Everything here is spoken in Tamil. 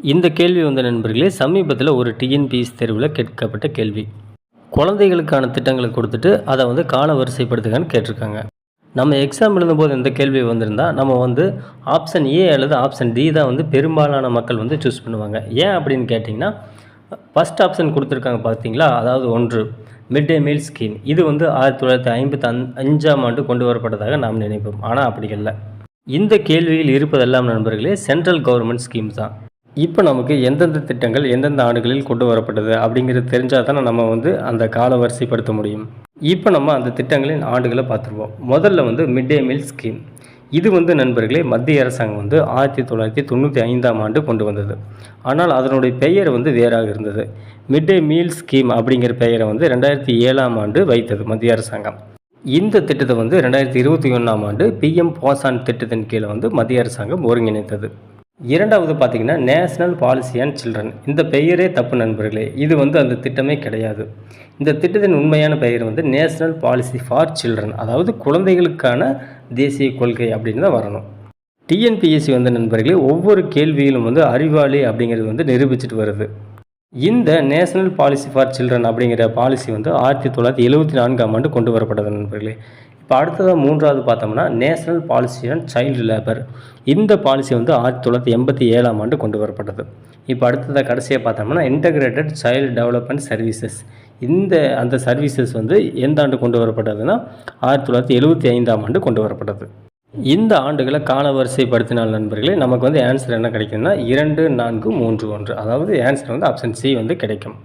இந்த கேள்வி வந்து நண்பர்களே சமீபத்தில் ஒரு டிஎன்பிஎஸ்சி தேர்வில் கேட்கப்பட்ட கேள்வி. குழந்தைகளுக்கான திட்டங்களை கொடுத்துட்டு அதை வந்து கால வரிசைப்படுத்துங்கன்னு கேட்டிருக்காங்க. நம்ம எக்ஸாம் எழுதும்போது இந்த கேள்வி வந்திருந்தால் நம்ம வந்து ஆப்ஷன் ஏ அல்லது ஆப்ஷன் டி தான் வந்து பெரும்பாலான மக்கள் வந்து சூஸ் பண்ணுவாங்க. ஏன் அப்படின்னு கேட்டிங்கன்னா, ஃபஸ்ட் ஆப்ஷன் கொடுத்துருக்காங்க பார்த்தீங்களா, அதாவது 1 மிட் டே மீல் ஸ்கீம். இது வந்து 1955ஆம் ஆண்டு கொண்டு வரப்பட்டதாக நாம் நினைப்போம். ஆனால் அப்படி இல்லை. இந்த கேள்வியில் இருப்பதெல்லாம் நண்பர்களே சென்ட்ரல் கவர்மெண்ட் ஸ்கீம் தான். இப்போ நமக்கு எந்தெந்த திட்டங்கள் எந்தெந்த ஆண்டுகளில் கொண்டு வரப்பட்டது அப்படிங்கிறது தெரிஞ்சால் தானே நம்ம வந்து அந்த கால வரிசைப்படுத்த முடியும். இப்போ நம்ம அந்த திட்டங்களின் ஆண்டுகளை பார்த்துருவோம். முதல்ல வந்து மிட் டே மீல் ஸ்கீம். இது வந்து நண்பர்களே மத்திய அரசாங்கம் வந்து 1995ஆம் ஆண்டு கொண்டு வந்தது. ஆனால் அதனுடைய பெயர் வந்து வேறாக இருந்தது. மிட் டே மீல் ஸ்கீம் அப்படிங்கிற பெயரை வந்து 2007ஆம் ஆண்டு வைத்தது மத்திய அரசாங்கம். இந்த திட்டத்தை வந்து 2021ஆம் ஆண்டு பிஎம் போஷான் திட்டத்தின் கீழே வந்து மத்திய அரசாங்கம் ஒருங்கிணைத்தது. இரண்டாவது பார்த்திங்கன்னா நேஷ்னல் பாலிசி அண்ட் சில்ட்ரன். இந்த பெயரே தப்பு நண்பர்களே. இது வந்து அந்த திட்டமே கிடையாது. இந்த திட்டத்தின் உண்மையான பெயர் வந்து நேஷ்னல் பாலிசி ஃபார் சில்ட்ரன், அதாவது குழந்தைகளுக்கான தேசிய கொள்கை அப்படின்னு தான் வரணும். டிஎன்பிஎஸ்சி வந்து நண்பர்களே ஒவ்வொரு கேள்வியிலும் வந்து அறிவாளி அப்படிங்கிறது வந்து நிரூபிச்சுட்டு வருது. இந்த நேஷனல் பாலிசி ஃபார் சில்ட்ரன் அப்படிங்கிற பாலிசி வந்து 1974ஆம் ஆண்டு கொண்டு வரப்பட்டது நண்பர்களே. இப்போ அடுத்ததாக மூன்றாவது பார்த்தோம்னா national policy and child labour. இந்த பாலிசி வந்து 1987ஆம் ஆண்டு கொண்டு வரப்பட்டது. இப்போ அடுத்ததாக கடைசியாக பார்த்தோம்னா இன்டகிரேட்டட் சைல்டு டெவலப்மெண்ட் சர்வீசஸ். அந்த சர்வீசஸ் வந்து எந்த ஆண்டு கொண்டு வரப்பட்டதுன்னா 1975ஆம் ஆண்டு கொண்டு வரப்பட்டது. இந்த ஆண்டுகளை கால வரிசைப்படுத்தினால் நண்பர்களே நமக்கு வந்து ஆன்சர் என்ன கிடைக்கும்னா 2, 4, 3, 1. அதாவது ஆன்சர் வந்து ஆப்ஷன் சி வந்து கிடைக்கும்.